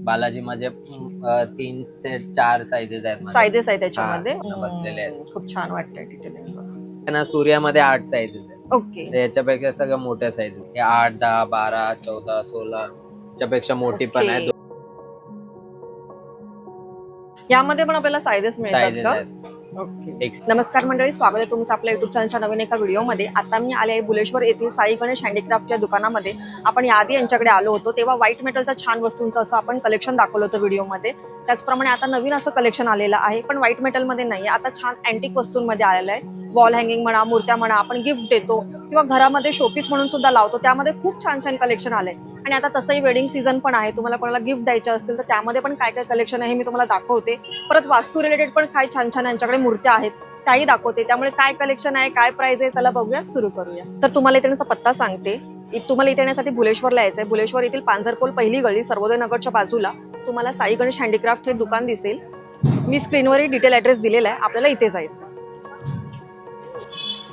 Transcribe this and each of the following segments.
बालाजी म्हणजे 3 ते 4 साइजेस आहेत माझ्याकडे. सायझेस आहे त्याच्यामध्ये. बसलेले आहेत. खूप छान वाटतंय डिटेलिंग. ना सूर्यामध्ये 8 साइजेस आहेत. ओके. तर याच्यापेक्षा सगळ्या मोठ्या साइजेस हे 8, 10, 12, 14, 16 याच्यापेक्षा मोठी पण आहे. यामध्ये पण आपल्याला सायझेस मिळतात साइजेस का? आहेत. ओके. नमस्कार मंडळी, स्वागत आहे तुमचं आपल्या युट्यूब चॅनलच्या नवीन एका व्हिडिओमध्ये. आता मी आले आहे बुलेश्वर येथील साई गणेश हँडीक्राफ्ट या दुकानामध्ये. आपण याआधी यांच्याकडे आलो होतो तेव्हा व्हाईट मेटलच्या छान वस्तूंचं असं आपण कलेक्शन दाखवलं होतं व्हिडिओमध्ये. त्याचप्रमाणे आता नवीन असं कलेक्शन आलेलं आहे, पण व्हाईट मेटलमध्ये नाही, आता छान अँटिक वस्तूंमध्ये आलेलं आहे. वॉल हँगिंग म्हणा, मूर्त्या म्हणा, आपण गिफ्ट देतो किंवा घरामध्ये शोपीस म्हणून सुद्धा लावतो, त्यामध्ये खूप छान छान कलेक्शन आलंय. आणि आता तसंही वेडिंग सीझन पण आहे, तुम्हाला कोणाला गिफ्ट द्यायचे असतील तर त्यामध्ये पण काय काय कलेक्शन आहे मी तुम्हाला दाखवते. परत वास्तू रिलेटेड पण काय छान छान यांच्याकडे मूर्त्या आहेत त्याही दाखवते. त्यामुळे काय कलेक्शन आहे, काय प्राइस आहे, चला बघूया, सुरू करूया. तर तुम्हाला इथे येण्याचा पत्ता सांगते. तुम्हाला इथे येण्यासाठी बुलेश्वरला यायचंय. बुलेश्वर येथील पांझरपोल पहिली गळी सर्वोदय नगरच्या बाजूला तुम्हाला साई गणेश हँडीक्राफ्ट हे दुकान दिसेल. मी स्क्रीनवरही डिटेल ऍड्रेस दिलेला आहे, आपल्याला इथे जायचं.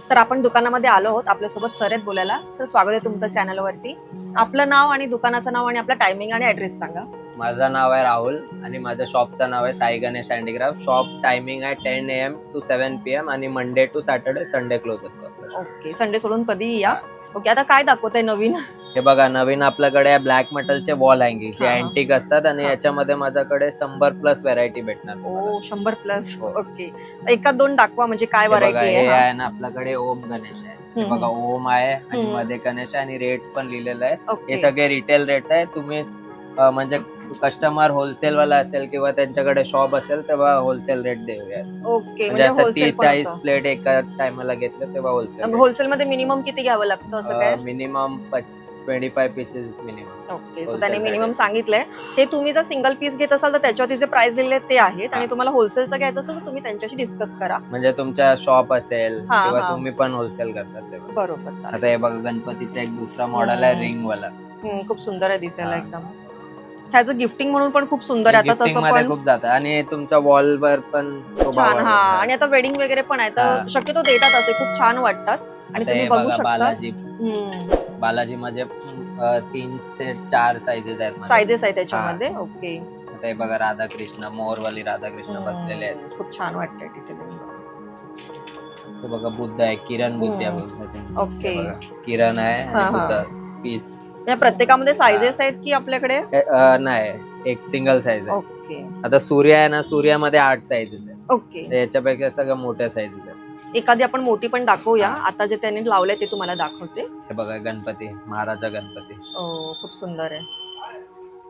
तर आपण दुकानामध्ये आलो आहोत, आपल्यासोबत सर आहेत बोलायला. सर, स्वागत आहे तुमचं चॅनलवरती. आपलं नाव आणि दुकानाचं नाव आणि आपला टायमिंग आणि ऍड्रेस सांगा. माझं नाव आहे राहुल आणि माझ्या शॉपचं नाव आहे Sai Ganesh handicraft. Shop timing आहे 10 AM to 7 PM आणि Monday to Saturday, Sunday close असतो. ओके, संडे सोडून कधीही या. ओके, आता काय दाखवतंय नवीन? हे बघा, नवीन आपल्याकडे ब्लॅक मेटलचे वॉल हँगिंग जे अँटिक असतात आणि याच्यामध्ये माझ्याकडे 100+ व्हरायटी भेटणार. ओ, 100+. ओके, एका दोन दाखवा, म्हणजे काय व्हरायटी हे आहे? आहे ना, आपल्याकडे ओम गणेश आहे. हे बघा, ओम आहे आणि मध्ये गणेश आहे आणि रेट्स पण लिहिलेलं आहे. हे सगळे रिटेल रेट्स आहे. तुम्ही म्हणजे कस्टमर होलसेल वाला असेल किंवा त्यांच्याकडे शॉप असेल तेव्हा होलसेल रेट देऊया. ओके, म्हणजे असं 30-40 प्लेट एका टायमाला घेतलं तेव्हा होलसेल मध्ये मिनिमम किती घ्यावं लागतं असं काय? Minimum 25 pieces minimum. Okay, so त्याने मिनिमम सांगितलंय. हे तुम्ही जर सिंगल पीस घेत असाल तर त्याच्यावरती जे प्राइस दिलेले ते आहेत, आणि तुम्हाला होलसेलचं घ्यायचं असेल तर तुम्ही त्यांच्याशी डिस्कस करा. म्हणजे तुमच्या शॉप असेल किंवा तुम्ही पण होलसेल करतात तेव्हा. बरोबर. आता हे बघा, गणपतीचा एक दुसरा मॉडेल आहे रिंग वाला. खूप सुंदर आहे दिसायला एकदम. ह्याचं गिफ्टिंग म्हणून पण खूप सुंदर आहे. आता तसं पण खूप जातं आणि तुमच्या वॉल वर पण छान. आणि आता वेडिंग वगैरे पण आहे तर शक्यतो देतात असे, खूप छान वाटतात. आणि तुम्ही बघू शकता बालाजी म्हणजे 3 ते 4 साइजेस आहेत. सायझेस आहे त्याच्यामध्ये. ओके, आता हे बघा, राधाकृष्ण, मोरवाली राधाकृष्ण बसलेले आहेत. खूप छान वाटतंय डिटेलिंग. हे बघा, बुद्ध आहे, किरण बुद्ध आहे. ओके, किरण आहे आणि बुद्ध पीस. या प्रत्येकामध्ये सायझेस आहेत की आपल्याकडे? नाही, एक सिंगल साइज आहे. ओके. आता सूर्य आहे ना, सूर्यामध्ये 8 साइजेस आहेत. ओके, याच्यापेक्षा सगळ्या मोठ्या साइजेस आहेत. एखादी आपण मोठी पण दाखवूया. आता जे त्यांनी लावलंय ते तुम्हाला दाखवते. हे बघा, गणपती, महाराजा गणपती. खूप सुंदर आहे.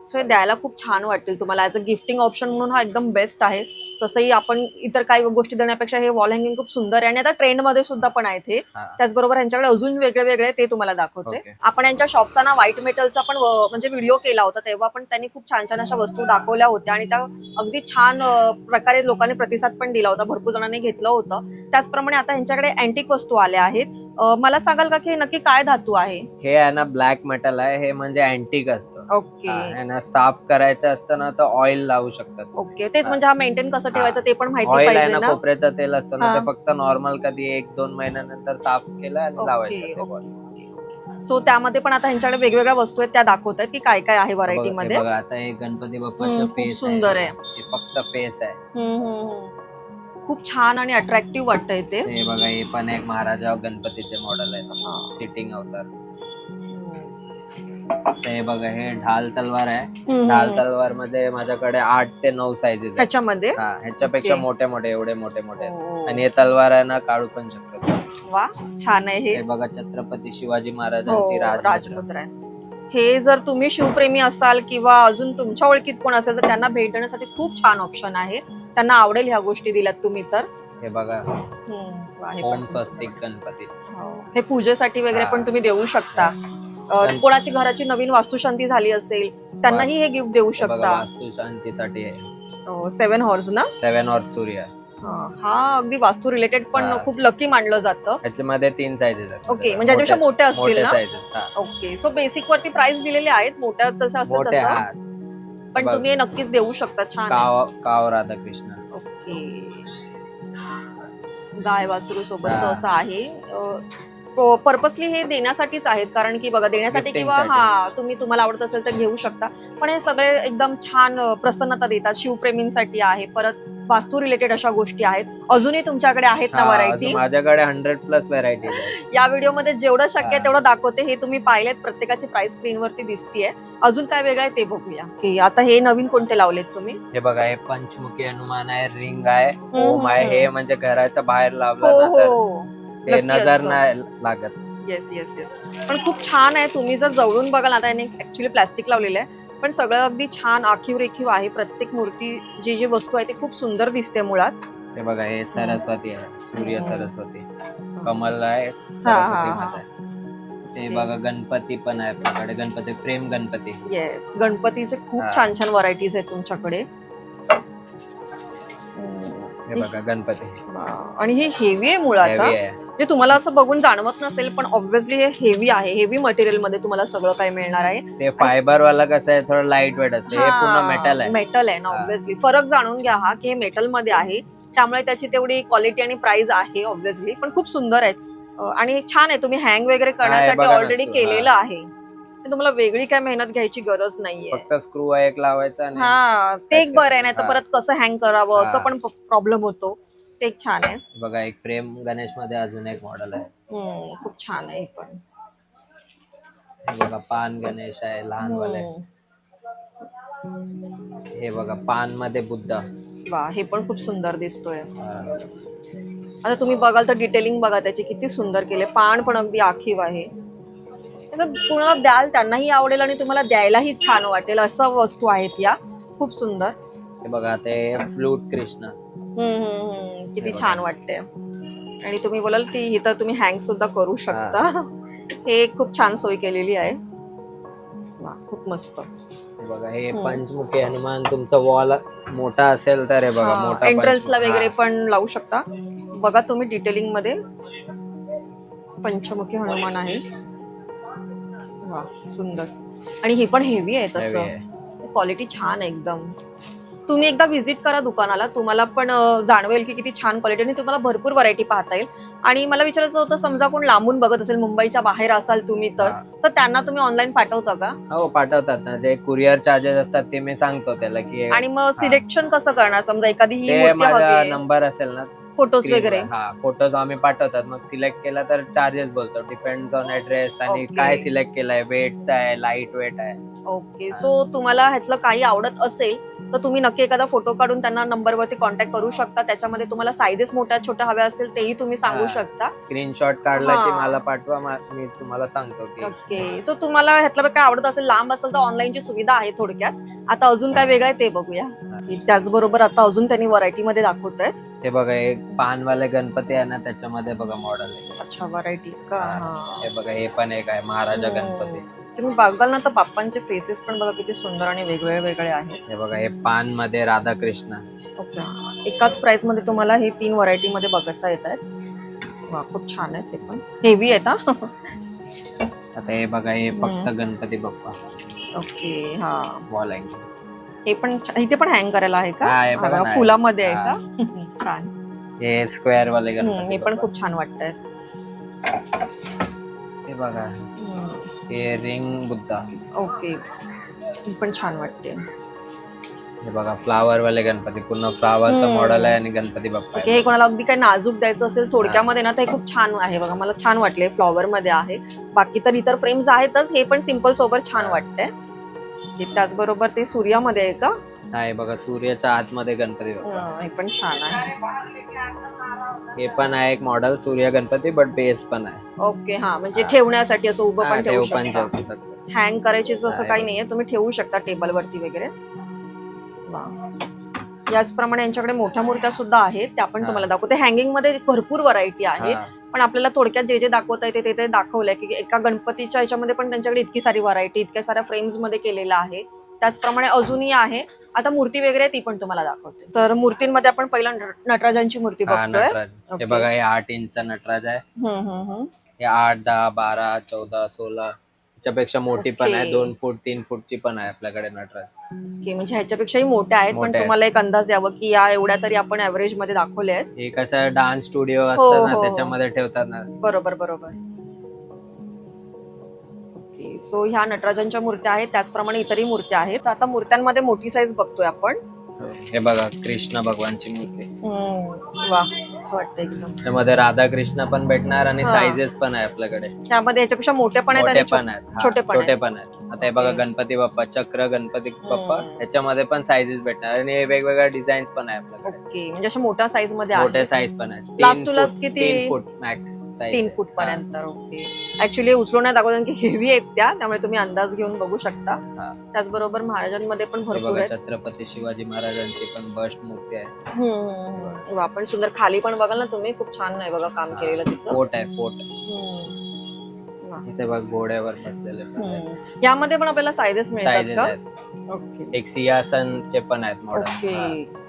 सो हे द्यायला खूप छान वाटेल तुम्हाला. ऍज अ गिफ्टिंग ऑप्शन म्हणून हा एकदम बेस्ट आहे. तसंही आपण इतर काही गोष्टी देण्यापेक्षा हे वॉल हँगिंग खूप सुंदर आहे आणि आता ट्रेंड मध्ये सुद्धा पण आहेत हे. त्याचबरोबर यांच्याकडे अजून वेगळे वेगळे ते तुम्हाला दाखवते. आपण यांच्या शॉपचा ना व्हाईट मेटलचा पण म्हणजे व्हिडिओ केला होता, तेव्हा पण त्यांनी खूप छान छान अशा वस्तू दाखवल्या होत्या आणि त्या अगदी छान प्रकारे लोकांनी प्रतिसाद पण दिला होता, भरपूर जणांनी घेतलं होतं. त्याचप्रमाणे आता यांच्याकडे अँटिक वस्तू आल्या आहेत. मला सांगाल का की नक्की काय धातू आहे? हे आहे ना, ब्लॅक मेटल आहे. हे म्हणजे अँटिक असतं. ओके, साफ करायचं असतं ना तर ऑइल लावू शकतात. ओके, तेच म्हणजे हा मेंटेन कसं ठेवायचं ते पण माहिती ऑइल आहे पाहिजे ना, ना. खोबऱ्याचं तेल असतं ना, ते फक्त नॉर्मल कधी 1-2 महिन्यानंतर साफ केलं आणि लावायचं. सो त्यामध्ये पण आता ह्यांच्याकडे वेगवेगळ्या वस्तू आहेत, त्या दाखवत आहेत की काय काय आहे व्हरायटी मध्ये. बघा, आता हे गणपती बाप्पाचं फेस सुंदर आहे. हे फक्त फेस आहे. खूप छान आणि अट्रॅक्टिव्ह वाटतंय ते. हे बघा, हे पण एक महाराजा गणपतीचे मॉडेल आहे, सिटिंग अवतार. हे बघा, हे ढाल तलवार आहे. ढाल तलवार मध्ये माझ्याकडे 8 ते 9 साइजेस आहेत ह्याच्यामध्ये. ह्याच्यापेक्षा मोठे मोठे, एवढे मोठे मोठे. आणि हे तलवार आहे ना, काढू पण शकतात. वा, छान आहे हे बघा, छत्रपती शिवाजी महाराजांची राजमुद्रा आहे. हे जर तुम्ही शिवप्रेमी असाल किंवा अजून तुमच्या ओळखीत कोण असेल तर त्यांना भेट देण्यासाठी खूप छान ऑप्शन आहे. त्यांना आवडेल ह्या गोष्टी दिल्यात तुम्ही तर. हे बघा, ओम स्वस्तिक गणपती. हे पूजेसाठी वगैरे पण तुम्ही देऊ शकता. कोणाची घराची नवीन वास्तुशांती झाली असेल त्यांनाही हे गिफ्ट देऊ शकता. वास्तुशांतीसाठी आहे. 7 हॉर्स ना, 7 हॉर्स सूर्य. हा अगदी वास्तू रिलेटेड पण खूप लकी मानलं जातं. त्याच्यामध्ये 3 साइजेस आहेत. ओके, म्हणजे त्याच्यापेक्षा मोठ्या असतील ना. साइजेस. ओके, सो बेसिक वरती प्राइस दिलेले आहेत, मोठ्या तशा असतात तसं, पण तुम्ही हे नक्कीच देऊ शकता. छान. काव राधाकृष्ण. ओके, गाय वासरू सोबतच असं आहे. पर्पसली हे देण्यासाठीच आहेत, कारण की बघा देण्यासाठी Gifting किंवा साठी. हा तुम्हाला आवडत असेल तर घेऊ शकता. पण हे सगळे एकदम छान प्रसन्नता देतात. शिवप्रेमींसाठी आहे, परत वास्तू रिलेटेड अशा गोष्टी आहेत. अजूनही तुमच्याकडे आहेत ना हा, व्हरायटी? अजून माझ्याकडे 100+ व्हरायटीज आहे. या व्हिडिओमध्ये जेवढं शक्य आहे हा. तेवढं दाखवते. हे तुम्ही पाहिलेत, प्रत्येकाची प्राइस स्क्रीनवरती दिसतीये. अजून काय वेगळं आहे ते बघूया. की आता हे नवीन कोणते लावलेत तुम्ही? हे बघा, हे पंचमुखी हनुमान आहे, रिंग आहे, ओम आहे. हम्म. हे म्हणजे घराच्या बाहेर लावलं हो ना तर हो, ते नक्की नजर असतं. नाही लागत. Yes yes yes. पण खूप छान आहे. तुम्ही जर जवळून बघाल, आता याने ऍक्च्युली प्लास्टिक लावलेलं आहे, पण सगळं अगदी छान आखीव रेखीव आहे. प्रत्येक मूर्ती जी वस्तू आहे ती खूप सुंदर दिसते मुळात. हे बघा, हे सरस्वती आहे, सूर्य हम्म. सरस्वती. कमल आहे, हा. सरस्वती माता आहे. ते बघा, गणपती पण आहे आपल्याकडे, गणपती फ्रेम गणपती. येस, गणपतीचे खूप हा. छान छान व्हरायटीज आहेत तुमच्याकडे. हे बघा, गणपती आणि हे हेवी आहे मुळात. हेवी आहे. जे तुम्हाला असं बघून जाणवत नसेल, पण ऑब्व्हियसली हे हेवी आहे. हेवी मटेरियल मध्ये तुम्हाला सगळं काही मिळणार आहे. ते फायबर वाला कसं आहे, थोडं लाईट वेट असते. हे पूर्ण मेटल आहे. मेटल आहे ना, हा. ऑब्व्हियसली. फरक जाणून घ्या हा, की हे मेटल मध्ये आहे, त्यामुळे त्याची तेवढी क्वालिटी आणि प्राइस आहे ऑब्व्हियसली. पण खूप सुंदर आहेत आणि छान आहे. तुम्ही हँग वगैरे करण्यासाठी बघा ना, ऑलरेडी screw. केलेलं आहे. तुम्हाला वेगळी काय मेहनत घ्यायची गरज नाहीये. फक्त स्क्रू एक लावायचा आणि हा, ते एक बरं आहे. नाही तर हा. परत कसं हँग करावं असं हा. पण प्रॉब्लेम होतो. ते एक छान आहे. बघा, एक फ्रेम गणेश मध्ये अजून एक मॉडेल आहे. खूप छान आहे हे पण. हे बघा, पान गणेश आहे, लहान वाले. हे बघा, पान मध्ये बुद्ध. वा, हे पण खूप सुंदर दिसतोय. हा. आता तुम्ही बघाल तर डिटेलिंग बघा त्याची किती सुंदर केले. पान पण अगदी आखीव आहे. त्याचं कुणाला द्याल त्यांनाही आवडेल आणि तुम्हाला द्यायलाही छान वाटेल असं वस्तू आहेत या. खूप सुंदर. हे बघा, ते फ्लूट कृष्ण. किती छान वाटते. आणि तुम्ही बोलाल ती इथं तुम्ही हँग सुद्धा करू शकता. हे खूप छान सोय केलेली आहे. वा, खूप मस्त. हे बघा, हे पंचमुखी हनुमान. तुमचा वॉल मोठा असेल तर हे बघा, मोठा एंट्रन्सला पंचमुखी. वगैरे पण लावू शकता. बघा तुम्ही डिटेलिंग मध्ये पंचमुखी हनुमान आहे. वा, सुंदर. आणि ही पण हेवी आहे Heavy तसं. आहे. क्वालिटी छान आहे एकदम. तुम्ही एकदा व्हिजिट करा दुकानाला, तुम्हाला पण जाणवेल की किती छान क्वालिटी आणि तुम्हाला भरपूर व्हरायटी पाहता येईल. आणि मला विचारायचं होतं, समजा कोण लांबून बघत असेल, मुंबईच्या बाहेर असाल तुम्ही तर त्यांना तुम्ही ऑनलाईन पाठवता का? हो, पाठवतात ना. जे कुरिअर चार्जेस असतात ते मी सांगतो त्याला की. आणि मग सिलेक्शन कसं करणार? समजा एखादी ही ते मूर्ती माझा हवी, नंबर असेल ना, फोटोज screen वगैरे. वर. हा, फोटोज आम्ही पाठवतात. मग सिलेक्ट केला तर चार्जेस बोलतो. डिपेंड्स ऑन ऍड्रेस आणि Okay. काय सिलेक्ट केलाय, वेटचा आहे, लाईट वेट आहे. ओके. सो तुम्हाला ह्यातलं काही आवडत असेल तर तुम्ही नक्की एखादा फोटो काढून त्यांना नंबरवरती कॉन्टॅक्ट करू शकता. त्याच्यामध्ये तुम्हाला साईजेस मोठ्या छोट्या हव्या असतील तेही तुम्ही सांगू शकता. स्क्रीनशॉट काढला की हा. मला पाठवा, मी तुम्हाला सांगतो की. ओके. सो तुम्हाला ह्यातलं काय आवडत असेल, लांब असेल तर ऑनलाईनची सुविधा आहे थोडक्यात. आता अजून काय वेगळं आहे ते बघूया. त्याचबरोबर आता अजून त्यांनी व्हरायटी मध्ये दाखवत आहेत. हे बघा, एक पानवाले गणपती आहे ना, त्याच्यामध्ये बघा मॉडेल आहे. अच्छा, व्हरायटी का? हे बघा, हे पण एक आहे महाराजा गणपती. तुम्ही बघाल ना तर बाप्पांचे फेसेस पण बघा किती सुंदर आणि वेगळे वेगळे आहेत. हे बघा, हे पान मध्ये राधाकृष्ण. ओके. एकाच प्राइस मध्ये तुम्हाला हे 3 व्हरायटी मध्ये बघता येत आहेत. वा, खूप छान आहे. ते पण हेवी आहेत. आता हे बघा, हे फक्त गणपती बाप्पा. ओके. हा, वॉल हँग. हे पण इथे पण हँग करायला आहे का? हा, हे बघा ना. फुलामध्ये आहे का? छान. हे स्क्वेअर वाले गणपती. हे पण खूप छान वाटतंय. हे बघा, हे रिंग बुद्धा. ओके. ही पण छान वाटते. हे बघा, फ्लावर वाले गणपती. पूर्ण फ्लावरचं मॉडेल आहे आणि गणपती बाप्पा आहे. हे कोणाला अगदी काही नाजूक द्यायचं असेल थोडक्यामध्ये ना, तर हे खूप छान आहे. बघा, मला छान वाटले. फ्लॉवर मध्ये आहे. बाकी तर इतर फ्रेम्स आहेतच, हे पण सिंपल सोबत छान वाटतंय. त्याचबरोबर ते सूर्यामध्ये आहे का? हा, हे बघा, सूर्याच्या आतमध्ये गणपती बाप्पा. हे पण छान आहे. हे पण आहे एक मॉडेल सूर्य गणपती, बट बेस पण आहे. ओके. हा, म्हणजे ठेवण्यासाठी असं उभं पण ठेवू पण शकता. हँग करायची असं काही नाहीये, तुम्ही ठेवू शकता टेबल वरती वगैरे. याचप्रमाणे यांच्याकडे मोठ्या मूर्त्या सुद्धा आहेत, त्या पण तुम्हाला दाखवते. हँगिंग मध्ये भरपूर व्हरायटी आहे, पण आपल्याला थोडक्यात जे जे दाखवता येते ते दाखवलंय की एका गणपतीच्या ह्याच्यामध्ये पण त्यांच्याकडे इतकी सारी व्हरायटी, इतक्या साऱ्या फ्रेम्स मध्ये केलेलं आहे. त्याचप्रमाणे अजूनही आहे. आता मूर्ती वगैरे ती पण तुम्हाला दाखवते. तर मूर्तींमध्ये आपण पहिला नटराजांची मूर्ती बघतोय. हे बघा, हे 8 इंचचा नटराज आहे. हे 8, 10, 12, 14, 16 त्याच्यापेक्षा मोठी पण आहे. 2 फूट 3 फूटची पण आहे आपल्याकडे नटराज. ओके. म्हणजे ह्याच्यापेक्षाही मोठ्या आहेत, पण तुम्हाला एक अंदाज यावं की या एवढ्या तरी आपण ऍव्हरेज मध्ये दाखवले आहेत. हे कसं डान्स स्टुडिओ असतात ना, त्याच्यामध्ये ठेवतात ना. बरोबर बरोबर. सो ह्या नटराजांच्या मूर्त्या आहेत, त्याचप्रमाणे इतरही मूर्त्या आहेत. तर आता मूर्त्यांमध्ये मोठी साईज बघतोय आपण. हे बघा कृष्ण भगवानची मूर्ती, वा मस्त वाटतं एकदम. त्यामध्ये राधा कृष्ण पण भेटणार आणि हा. साईजेस पण आहे आपल्याकडे. त्यामध्ये याच्यापेक्षा मोठे पण आहेत मोठे आणि पण आहेत, हा, छोटे पण छोटे आहेत. पण आहेत. आता हे बघा ओके. गणपती बाप्पा, चक्र गणपती बाप्पा, हम्म. ह्याच्यामध्ये पण साईजेस भेटणार आणि वेगवेगळ्या डिझाईन्स पण आहे आपल्याकडे. ओके, म्हणजे अशा मोठ्या साईज मध्ये मोठे आहेत. साईज पण आहेत. Last to last किती? 3 फूट मॅक्स साईज. 3 फूट पर्यंत. ओके. ऍक्च्युली उचलून नाही दाखवत की हेवी आहेत त्या, त्यामुळे तुम्ही अंदाज घेऊन बघू शकता. त्याचबरोबर महाराजांमध्ये पण भरपूर बघा आहेत. छत्रपती शिवाजी महाराजांची पण बस्ट मूर्ती आहे. वा पण सुंदर. खाली पण बघाल ना तुम्ही, खूप छान आहे बघा काम केलेलं तिचं. फोर्ट आहे, फोर्ट. वा. इथे बघ घोड्यावर बसलेले पण आहेत. यामध्ये पण आपल्याला साईजेस मिळतात साईजेस का? आहेत. ओके. एक सिंहासनचे पण आहेत मॉडेल. ओके.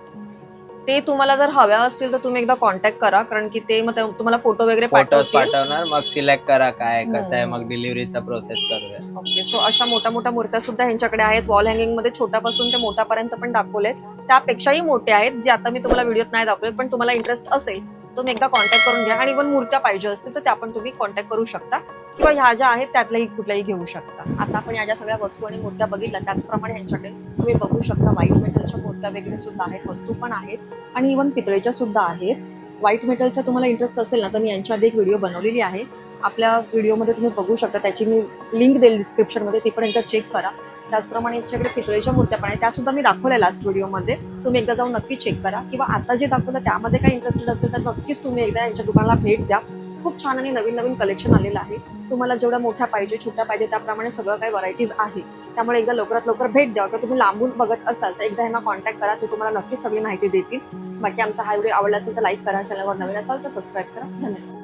ते तुम्हाला जर हव्या असतील तर तुम्ही एकदा कॉन्टॅक्ट करा, कारण की ते मग तुम्हाला फोटो वगैरे फोटोज पाठवतील. पाठवणार, मग सिलेक्ट करा काय कसं आहे, मग डिलिव्हरीचा प्रोसेस करूया. ओके. सो अशा मोठ्या मोठ्या मूर्त्या सुद्धा ह्यांच्याकडे आहेत. वॉल हँगिंग मध्ये छोट्यापासून ते मोठ्यापर्यंत पण दाखवलेत. त्यापेक्षाही मोठे आहेत जे आता मी तुम्हाला व्हिडिओत नाही दाखवले, पण तुम्हाला इंटरेस्ट असेल तुम्ही एकदा कॉन्टॅक्ट करून घ्या. आणि इव्हन मूर्त्या पाहिजे असतील तर त्या पण तुम्ही कॉन्टॅक्ट करू शकता, किंवा ह्या ज्या आहेत त्यातल्याही कुठल्याही घेऊ शकता. आता आपण या ज्या सगळ्या वस्तू आणि मूर्त्या बघितल्या, त्याचप्रमाणे ह्यांच्याकडे तुम्ही बघू शकता व्हाईट मेटलच्या मूर्त्या वगैरे सुद्धा आहेत, वस्तू पण आहेत आणि इव्हन पितळेच्या सुद्धा आहेत. व्हाईट मेटलचा तुम्हाला इंटरेस्ट असेल ना तर मी यांच्या आधी एक व्हिडिओ बनवलेली आहे, आपल्या व्हिडिओमध्ये तुम्ही बघू शकता. त्याची मी लिंक देईल डिस्क्रिप्शन मध्ये, ती पण एकदा चेक करा. त्याचप्रमाणे यांच्याकडे पितळेच्या मूर्त्या पण आहेत, त्या सुद्धा मी दाखवल्या लास्ट व्हिडिओमध्ये. तुम्ही एकदा जाऊन नक्की चेक करा, किंवा आता जे दाखवलं त्यामध्ये काही इंटरेस्टेड असेल तर नक्कीच तुम्ही एकदा यांच्या दुकानाला भेट द्या. खूप छान आणि नवीन नवीन कलेक्शन आलेलं आहे. तुम्हाला जेवढ्या मोठ्या पाहिजे, छोट्या पाहिजे, त्याप्रमाणे सगळं काही व्हरायटीज आहे. त्यामुळे एकदा लवकरात लवकर भेट द्या, किंवा तुम्ही लांबून बघत असाल तर एकदा यांना कॉन्टॅक्ट करा, ते तुम्हाला नक्कीच सगळी माहिती देतील. बाकी आमचा हा व्हिडिओ आवडला असेल तर लाईक करा, चॅनलवर नवीन असाल तर सबस्क्राईब करा. धन्यवाद.